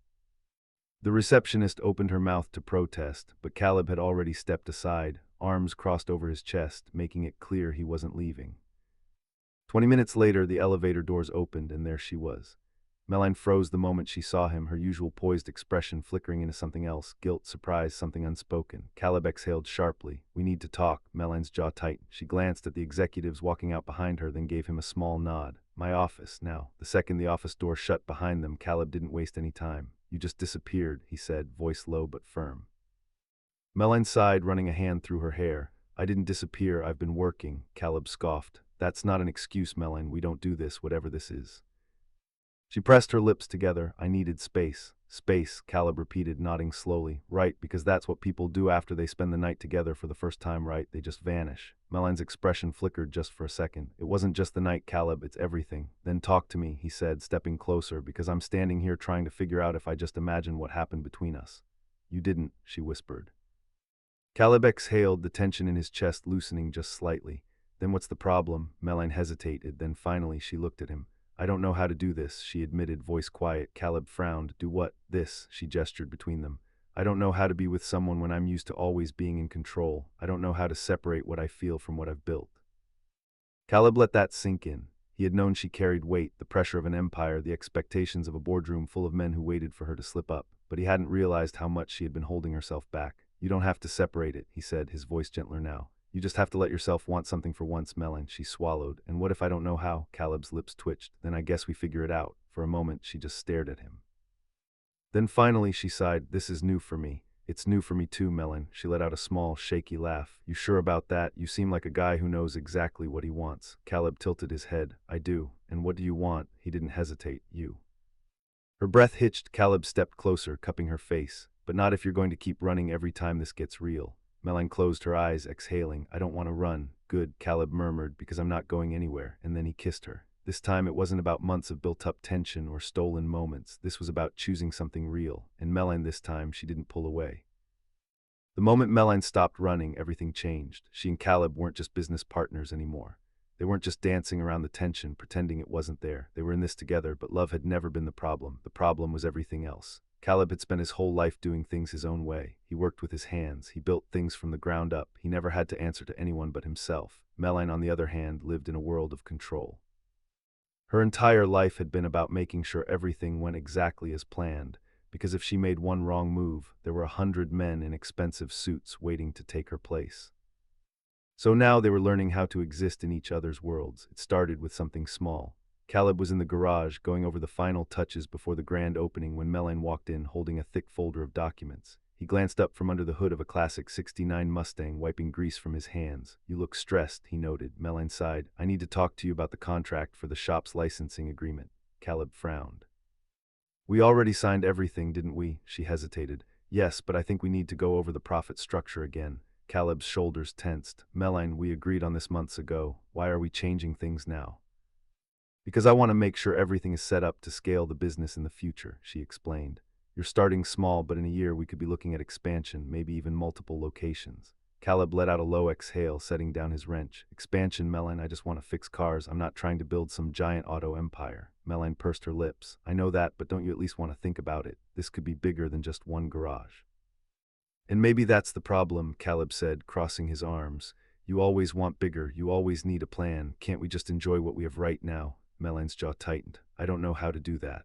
The receptionist opened her mouth to protest, but Caleb had already stepped aside, arms crossed over his chest, making it clear he wasn't leaving. 20 minutes later, the elevator doors opened, and there she was. Meline froze the moment she saw him, her usual poised expression flickering into something else, guilt, surprise, something unspoken. Caleb exhaled sharply. "We need to talk." Meline's jaw tightened. She glanced at the executives walking out behind her, then gave him a small nod. "My office, now." The second the office door shut behind them, Caleb didn't waste any time. "You just disappeared," he said, voice low but firm. Meline sighed, running a hand through her hair. "I didn't disappear, I've been working," Caleb scoffed. "That's not an excuse, Meline. We don't do this, whatever this is." She pressed her lips together. "I needed space." Space, Caleb repeated, nodding slowly. Right, because that's what people do after they spend the night together for the first time, right? They just vanish. Meline's expression flickered just for a second. It wasn't just the night, Caleb, it's everything. Then talk to me, he said, stepping closer, because I'm standing here trying to figure out if I just imagine what happened between us. You didn't, she whispered. Caleb exhaled, the tension in his chest loosening just slightly. Then what's the problem? Meline hesitated, then finally she looked at him. I don't know how to do this, she admitted, voice quiet. Caleb frowned. Do what? This, she gestured between them. I don't know how to be with someone when I'm used to always being in control. I don't know how to separate what I feel from what I've built. Caleb let that sink in. He had known she carried weight, the pressure of an empire, the expectations of a boardroom full of men who waited for her to slip up, but he hadn't realized how much she had been holding herself back. You don't have to separate it, he said, his voice gentler now. You just have to let yourself want something for once, Meline, she swallowed. And what if I don't know how? Caleb's lips twitched. Then I guess we figure it out. For a moment, she just stared at him. Then finally, she sighed. This is new for me. It's new for me too, Meline. She let out a small, shaky laugh. You sure about that? You seem like a guy who knows exactly what he wants. Caleb tilted his head. I do. And what do you want? He didn't hesitate. You. Her breath hitched. Caleb stepped closer, cupping her face. But not if you're going to keep running every time this gets real. Meline closed her eyes, exhaling. I don't want to run. Good, Caleb murmured, because I'm not going anywhere. And then he kissed her. This time it wasn't about months of built-up tension or stolen moments. This was about choosing something real. And Meline this time, she didn't pull away. The moment Meline stopped running, everything changed. She and Caleb weren't just business partners anymore. They weren't just dancing around the tension, pretending it wasn't there. They were in this together, but love had never been the problem. The problem was everything else. Caleb had spent his whole life doing things his own way. He worked with his hands. He built things from the ground up. He never had to answer to anyone but himself. Meline, on the other hand, lived in a world of control. Her entire life had been about making sure everything went exactly as planned, because if she made one wrong move, there were 100 men in expensive suits waiting to take her place. So now they were learning how to exist in each other's worlds. It started with something small. Caleb was in the garage, going over the final touches before the grand opening when Meline walked in, holding a thick folder of documents. He glanced up from under the hood of a classic '69 Mustang, wiping grease from his hands. You look stressed, he noted. Meline sighed. I need to talk to you about the contract for the shop's licensing agreement. Caleb frowned. We already signed everything, didn't we? She hesitated. Yes, but I think we need to go over the profit structure again. Caleb's shoulders tensed. Meline, we agreed on this months ago. Why are we changing things now? Because I want to make sure everything is set up to scale the business in the future, she explained. You're starting small, but in a year we could be looking at expansion, maybe even multiple locations. Caleb let out a low exhale, setting down his wrench. Expansion, Meline, I just want to fix cars. I'm not trying to build some giant auto empire. Meline pursed her lips. I know that, but don't you at least want to think about it? This could be bigger than just one garage. And maybe that's the problem, Caleb said, crossing his arms. You always want bigger, you always need a plan. Can't we just enjoy what we have right now? Meline's jaw tightened. I don't know how to do that.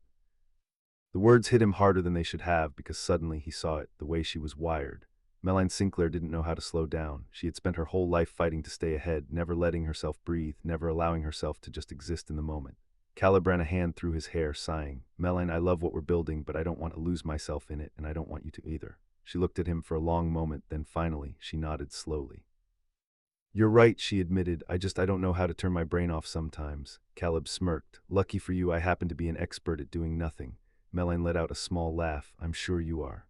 The words hit him harder than they should have because suddenly he saw it, the way she was wired. Meline Sinclair didn't know how to slow down. She had spent her whole life fighting to stay ahead, never letting herself breathe, never allowing herself to just exist in the moment. Caleb ran a hand through his hair, sighing. Meline, I love what we're building, but I don't want to lose myself in it, and I don't want you to either. She looked at him for a long moment, then finally, she nodded slowly. You're right, she admitted. I don't know how to turn my brain off sometimes. Caleb smirked. Lucky for you, I happen to be an expert at doing nothing. Meline let out a small laugh. I'm sure you are.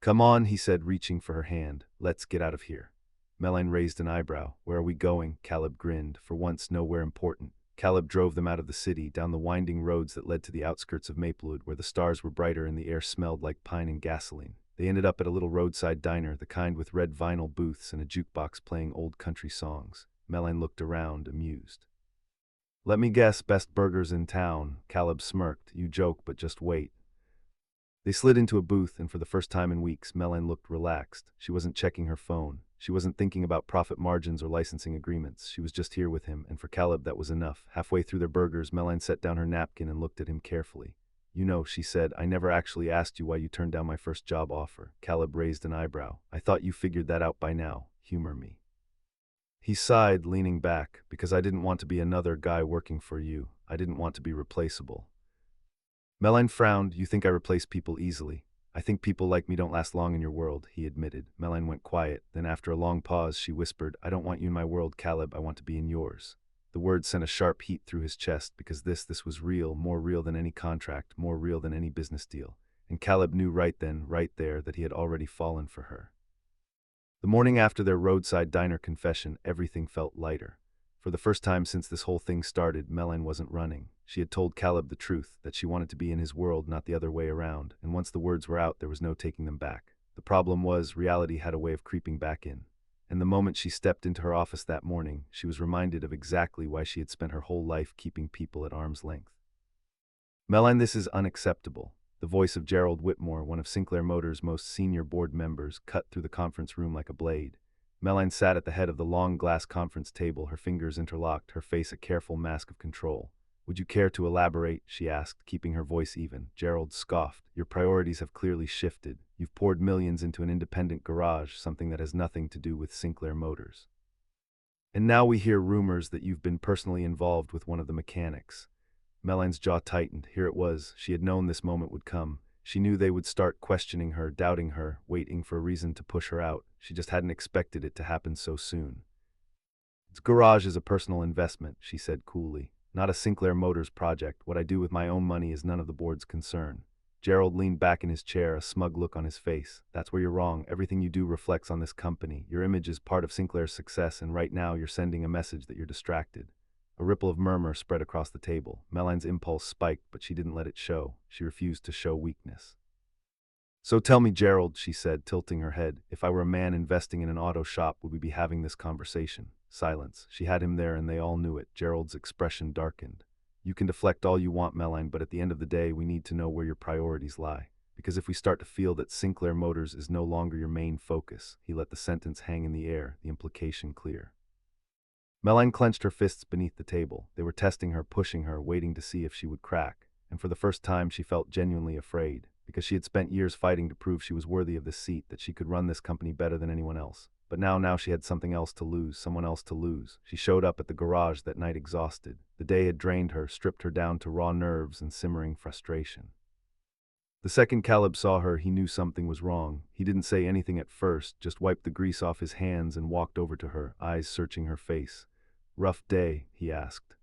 Come on, he said, reaching for her hand. Let's get out of here. Meline raised an eyebrow. Where are we going? Caleb grinned. For once, nowhere important. Caleb drove them out of the city, down the winding roads that led to the outskirts of Maplewood, where the stars were brighter and the air smelled like pine and gasoline. They ended up at a little roadside diner, the kind with red vinyl booths and a jukebox playing old country songs. Meline looked around, amused. Let me guess, best burgers in town. Caleb smirked. You joke, but just wait. They slid into a booth, and for the first time in weeks, Meline looked relaxed. She wasn't checking her phone. She wasn't thinking about profit margins or licensing agreements. She was just here with him, and for Caleb that was enough. Halfway through their burgers, Meline set down her napkin and looked at him carefully. You know, she said, I never actually asked you why you turned down my first job offer. Caleb raised an eyebrow. I thought you figured that out by now. Humor me. He sighed, leaning back, because I didn't want to be another guy working for you. I didn't want to be replaceable. Meline frowned. You think I replace people easily. I think people like me don't last long in your world, he admitted. Meline went quiet. Then after a long pause, she whispered, I don't want you in my world, Caleb. I want to be in yours. The word sent a sharp heat through his chest because this was real, more real than any contract, more real than any business deal. and Caleb knew right then, right there, that he had already fallen for her. The morning after their roadside diner confession, everything felt lighter. For the first time since this whole thing started, Melanie wasn't running. She had told Caleb the truth, that she wanted to be in his world, not the other way around, and once the words were out, there was no taking them back. The problem was, reality had a way of creeping back in. And the moment she stepped into her office that morning, she was reminded of exactly why she had spent her whole life keeping people at arm's length. Melanie, this is unacceptable. The voice of Gerald Whitmore, one of Sinclair Motors' most senior board members, cut through the conference room like a blade. Melanie sat at the head of the long glass conference table, her fingers interlocked, her face a careful mask of control. "Would you care to elaborate?" she asked, keeping her voice even. Gerald scoffed. "Your priorities have clearly shifted. You've poured millions into an independent garage, something that has nothing to do with Sinclair Motors. And now we hear rumors that you've been personally involved with one of the mechanics." Melanie's jaw tightened. Here it was. She had known this moment would come. She knew they would start questioning her, doubting her, waiting for a reason to push her out. She just hadn't expected it to happen so soon. "This garage is a personal investment," she said coolly. "Not a Sinclair Motors project. What I do with my own money is none of the board's concern." Gerald leaned back in his chair, a smug look on his face. "That's where you're wrong. Everything you do reflects on this company. Your image is part of Sinclair's success, and right now you're sending a message that you're distracted." A ripple of murmur spread across the table. Melanie's impulse spiked, but she didn't let it show. She refused to show weakness. "So tell me, Gerald," she said, tilting her head, "if I were a man investing in an auto shop, would we be having this conversation?" Silence. She had him there, and they all knew it. Gerald's expression darkened. "You can deflect all you want, Melanie, but at the end of the day, we need to know where your priorities lie. Because if we start to feel that Sinclair Motors is no longer your main focus," he let the sentence hang in the air, the implication clear. Melanie clenched her fists beneath the table. They were testing her, pushing her, waiting to see if she would crack. And for the first time, she felt genuinely afraid, because she had spent years fighting to prove she was worthy of this seat, that she could run this company better than anyone else. But now she had something else to lose, someone else to lose. She showed up at the garage that night exhausted. The day had drained her, stripped her down to raw nerves and simmering frustration. The second Caleb saw her, he knew something was wrong. He didn't say anything at first, just wiped the grease off his hands and walked over to her, eyes searching her face. "Rough day?" he asked.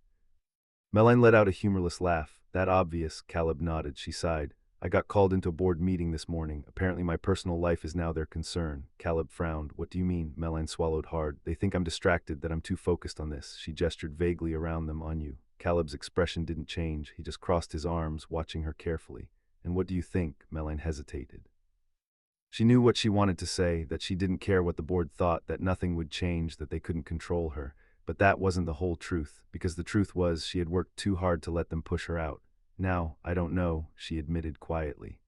Melanie let out a humorless laugh. "That obvious?" Caleb nodded. She sighed. "I got called into a board meeting this morning. Apparently my personal life is now their concern." Caleb frowned. "What do you mean?" Melanie swallowed hard. "They think I'm distracted, that I'm too focused on this." She gestured vaguely around them. "On you." Caleb's expression didn't change. He just crossed his arms, watching her carefully. "And what do you think?" Melanie hesitated. She knew what she wanted to say, that she didn't care what the board thought, that nothing would change, that they couldn't control her. But that wasn't the whole truth, because the truth was she had worked too hard to let them push her out. "Now, I don't know," she admitted quietly.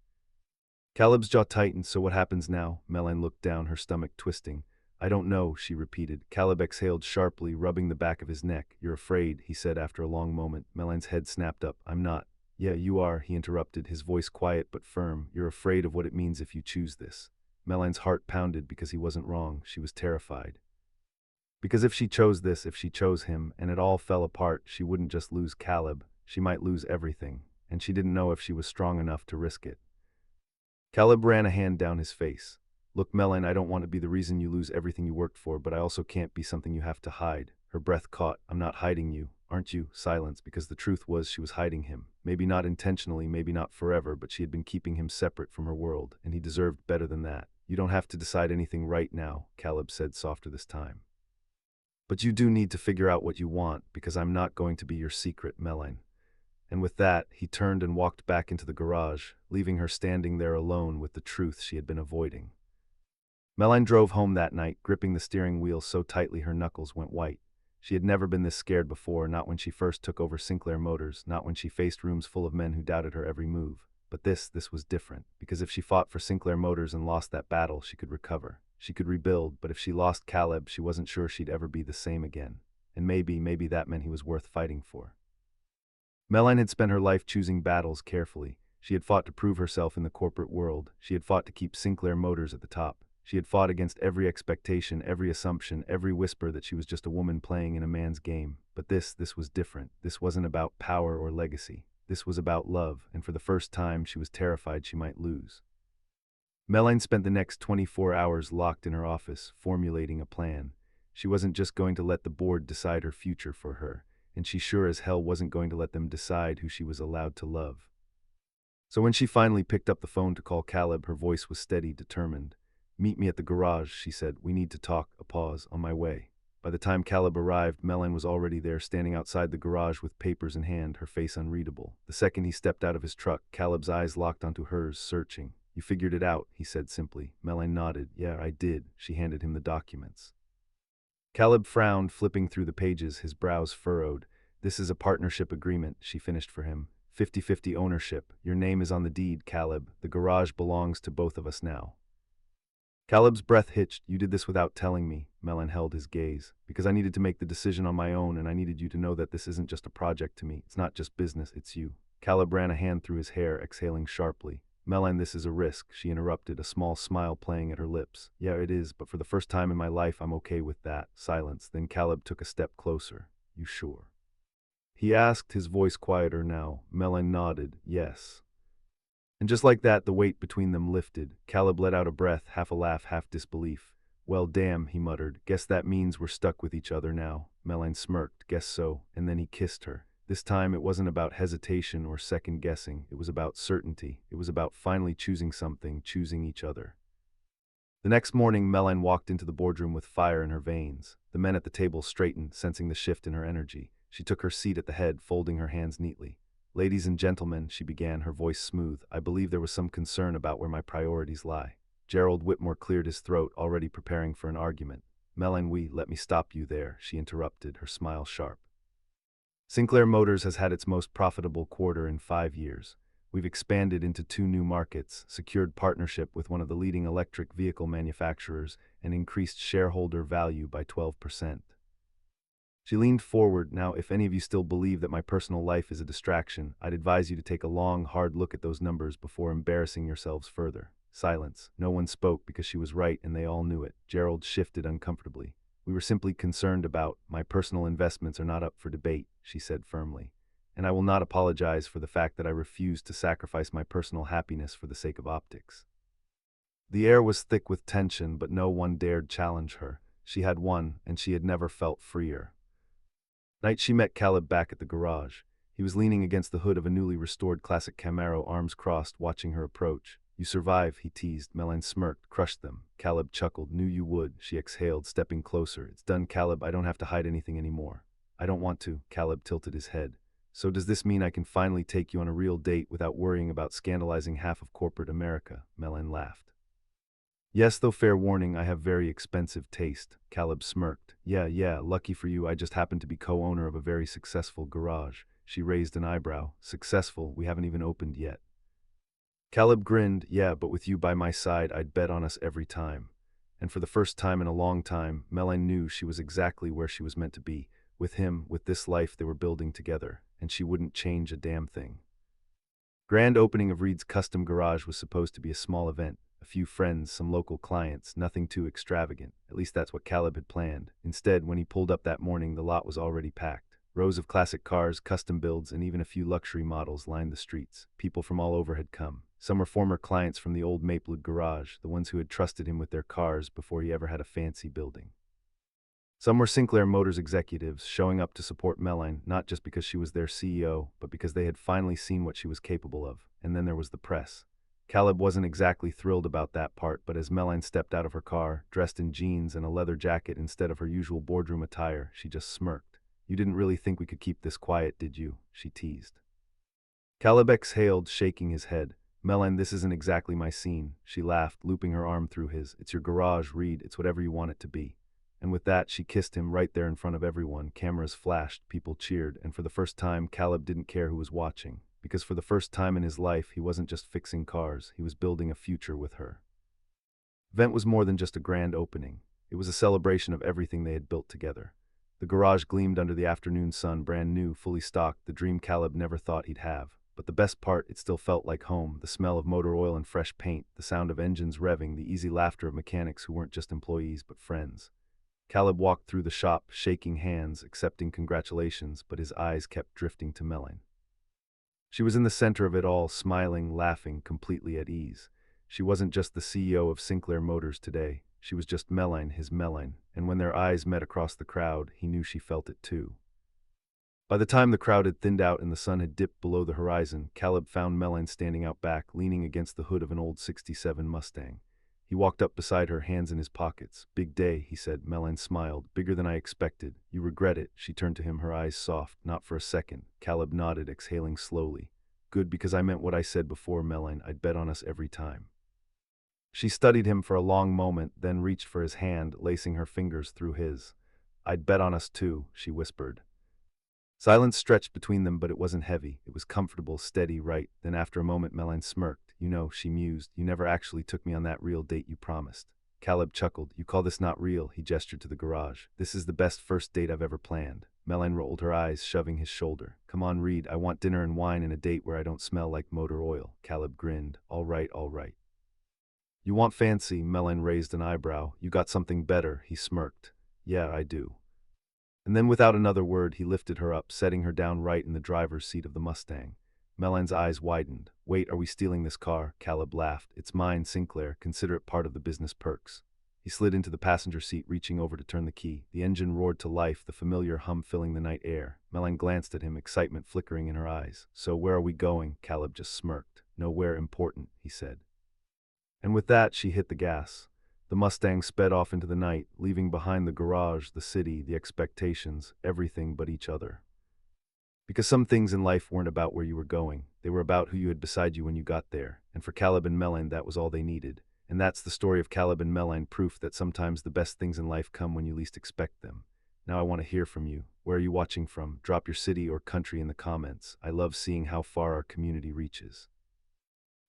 Caleb's jaw tightened. "So what happens now?" Melanie looked down, her stomach twisting. "I don't know," she repeated. Caleb exhaled sharply, rubbing the back of his neck. "You're afraid," he said after a long moment. Melanie's head snapped up. "I'm not." "Yeah, you are," he interrupted, his voice quiet but firm. "You're afraid of what it means if you choose this." Melanie's heart pounded because he wasn't wrong. She was terrified. Because if she chose this, if she chose him, and it all fell apart, she wouldn't just lose Caleb, she might lose everything, and she didn't know if she was strong enough to risk it. Caleb ran a hand down his face. "Look, Melanie, I don't want to be the reason you lose everything you worked for, but I also can't be something you have to hide." Her breath caught. "I'm not hiding you, aren't you?" Silence, because the truth was she was hiding him. Maybe not intentionally, maybe not forever, but she had been keeping him separate from her world, and he deserved better than that. "You don't have to decide anything right now," Caleb said softer this time. "But you do need to figure out what you want, because I'm not going to be your secret, Melanie." And with that, he turned and walked back into the garage, leaving her standing there alone with the truth she had been avoiding. Melanie drove home that night, gripping the steering wheel so tightly her knuckles went white. She had never been this scared before, not when she first took over Sinclair Motors, not when she faced rooms full of men who doubted her every move. But this was different, because if she fought for Sinclair Motors and lost that battle, she could recover. She could rebuild, but if she lost Caleb, she wasn't sure she'd ever be the same again. And maybe that meant he was worth fighting for. Melanie had spent her life choosing battles carefully. She had fought to prove herself in the corporate world. She had fought to keep Sinclair Motors at the top. She had fought against every expectation, every assumption, every whisper that she was just a woman playing in a man's game. But this was different. This wasn't about power or legacy. This was about love, and for the first time, she was terrified she might lose. Melanie spent the next 24 hours locked in her office, formulating a plan. She wasn't just going to let the board decide her future for her, and she sure as hell wasn't going to let them decide who she was allowed to love. So when she finally picked up the phone to call Caleb, her voice was steady, determined. "Meet me at the garage," she said. "We need to talk." A pause. "On my way." By the time Caleb arrived, Melanie was already there, standing outside the garage with papers in hand, her face unreadable. The second he stepped out of his truck, Caleb's eyes locked onto hers, searching. "You figured it out," he said simply. Melanie nodded. "Yeah, I did." She handed him the documents. Caleb frowned, flipping through the pages, his brows furrowed. "This is a partnership agreement," she finished for him. 50-50 ownership. Your name is on the deed, Caleb. The garage belongs to both of us now." Caleb's breath hitched. "You did this without telling me." Melon held his gaze. "Because I needed to make the decision on my own, and I needed you to know that this isn't just a project to me. It's not just business, it's you." Caleb ran a hand through his hair, exhaling sharply. "Melon, this is a risk," she interrupted, a small smile playing at her lips. "Yeah, it is, but for the first time in my life, I'm okay with that." Silence. Then Caleb took a step closer. "You sure?" he asked, his voice quieter now. Melon nodded. "Yes." And just like that, the weight between them lifted. Caleb let out a breath, half a laugh, half disbelief. "Well, damn," he muttered. "Guess that means we're stuck with each other now." Melanie smirked. "Guess so." And then he kissed her. This time it wasn't about hesitation or second guessing. It was about certainty. It was about finally choosing something, choosing each other. The next morning, Melanie walked into the boardroom with fire in her veins. The men at the table straightened, sensing the shift in her energy. She took her seat at the head, folding her hands neatly. "Ladies and gentlemen," she began, her voice smooth, "I believe there was some concern about where my priorities lie." Gerald Whitmore cleared his throat, already preparing for an argument. "Melanie, let me stop you there," she interrupted, her smile sharp. "Sinclair Motors has had its most profitable quarter in 5 years. We've expanded into 2 new markets, secured partnership with one of the leading electric vehicle manufacturers, and increased shareholder value by 12%. She leaned forward. "Now, if any of you still believe that my personal life is a distraction, I'd advise you to take a long, hard look at those numbers before embarrassing yourselves further." Silence. No one spoke because she was right and they all knew it. Gerald shifted uncomfortably. "We were simply concerned about my personal investments are not up for debate," she said firmly. "And I will not apologize for the fact that I refused to sacrifice my personal happiness for the sake of optics." The air was thick with tension, but no one dared challenge her. She had won, and she had never felt freer. Night she met Caleb back at the garage. He was leaning against the hood of a newly restored classic Camaro, arms crossed, watching her approach. "You survive," he teased. Melanie smirked. "Crushed them." Caleb chuckled. "Knew you would," she exhaled, stepping closer. "It's done, Caleb. I don't have to hide anything anymore." "I don't want to." Caleb tilted his head. "So does this mean I can finally take you on a real date without worrying about scandalizing half of corporate America?" Melanie laughed. "Yes, though fair warning, I have very expensive taste." Caleb smirked. Yeah, lucky for you, I just happen to be co-owner of a very successful garage." She raised an eyebrow. "Successful? We haven't even opened yet." Caleb grinned. "Yeah, but with you by my side, I'd bet on us every time." And for the first time in a long time, Melanie knew she was exactly where she was meant to be. With him, with this life they were building together, and she wouldn't change a damn thing. Grand opening of Reed's custom garage was supposed to be a small event. A few friends, some local clients, nothing too extravagant. At least that's what Caleb had planned. Instead, when he pulled up that morning, the lot was already packed. Rows of classic cars, custom builds, and even a few luxury models lined the streets. People from all over had come. Some were former clients from the old Maplewood garage, the ones who had trusted him with their cars before he ever had a fancy building. Some were Sinclair Motors executives, showing up to support Melanie, not just because she was their CEO, but because they had finally seen what she was capable of. And then there was the press. Caleb wasn't exactly thrilled about that part, but as Melanie stepped out of her car, dressed in jeans and a leather jacket instead of her usual boardroom attire, she just smirked. "You didn't really think we could keep this quiet, did you?" she teased. Caleb exhaled, shaking his head. "Melanie, this isn't exactly my scene." She laughed, looping her arm through his. "It's your garage, Reed. It's whatever you want it to be." And with that, she kissed him right there in front of everyone. Cameras flashed, people cheered, and for the first time, Caleb didn't care who was watching. Because for the first time in his life, he wasn't just fixing cars, he was building a future with her. Event was more than just a grand opening. It was a celebration of everything they had built together. The garage gleamed under the afternoon sun, brand new, fully stocked, the dream Caleb never thought he'd have. But the best part, it still felt like home, the smell of motor oil and fresh paint, the sound of engines revving, the easy laughter of mechanics who weren't just employees but friends. Caleb walked through the shop, shaking hands, accepting congratulations, but his eyes kept drifting to Melanie. She was in the center of it all, smiling, laughing, completely at ease. She wasn't just the CEO of Sinclair Motors today. She was just Melanie, his Melanie, and when their eyes met across the crowd, he knew she felt it too. By the time the crowd had thinned out and the sun had dipped below the horizon, Caleb found Melanie standing out back, leaning against the hood of an old '67 Mustang. He walked up beside her, hands in his pockets. "Big day," he said. Melanie smiled. "Bigger than I expected. You regret it?" She turned to him, her eyes soft. "Not for a second." Caleb nodded, exhaling slowly. "Good, because I meant what I said before, Melanie. I'd bet on us every time." She studied him for a long moment, then reached for his hand, lacing her fingers through his. "I'd bet on us too," she whispered. Silence stretched between them, but it wasn't heavy. It was comfortable, steady, right. Then after a moment, Melanie smirked. "You know," she mused, "you never actually took me on that real date you promised." Caleb chuckled. "You call this not real?" He gestured to the garage. "This is the best first date I've ever planned." Melanie rolled her eyes, shoving his shoulder. "Come on, Reed. I want dinner and wine and a date where I don't smell like motor oil." Caleb grinned. All right, all right. "You want fancy?" Melanie raised an eyebrow. "You got something better?" He smirked. "Yeah, I do." And then without another word, he lifted her up, setting her down right in the driver's seat of the Mustang. Melanie's eyes widened. "Wait, are we stealing this car?" Caleb laughed. "It's mine, Sinclair. Consider it part of the business perks." He slid into the passenger seat, reaching over to turn the key. The engine roared to life, the familiar hum filling the night air. Melanie glanced at him, excitement flickering in her eyes. "So where are we going?" Caleb just smirked. "Nowhere important," he said. And with that, she hit the gas. The Mustang sped off into the night, leaving behind the garage, the city, the expectations, everything but each other. Because some things in life weren't about where you were going, they were about who you had beside you when you got there, and for Caleb and Melanie, that was all they needed. And that's the story of Caleb and Melanie, proof that sometimes the best things in life come when you least expect them. Now I want to hear from you. Where are you watching from? Drop your city or country in the comments. I love seeing how far our community reaches.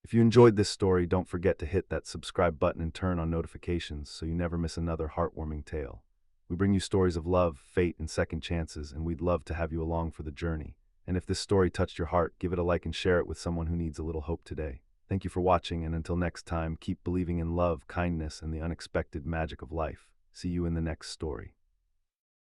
If you enjoyed this story, don't forget to hit that subscribe button and turn on notifications so you never miss another heartwarming tale. We bring you stories of love, fate, and second chances, and we'd love to have you along for the journey. And if this story touched your heart, give it a like and share it with someone who needs a little hope today. Thank you for watching, and until next time, keep believing in love, kindness, and the unexpected magic of life. See you in the next story.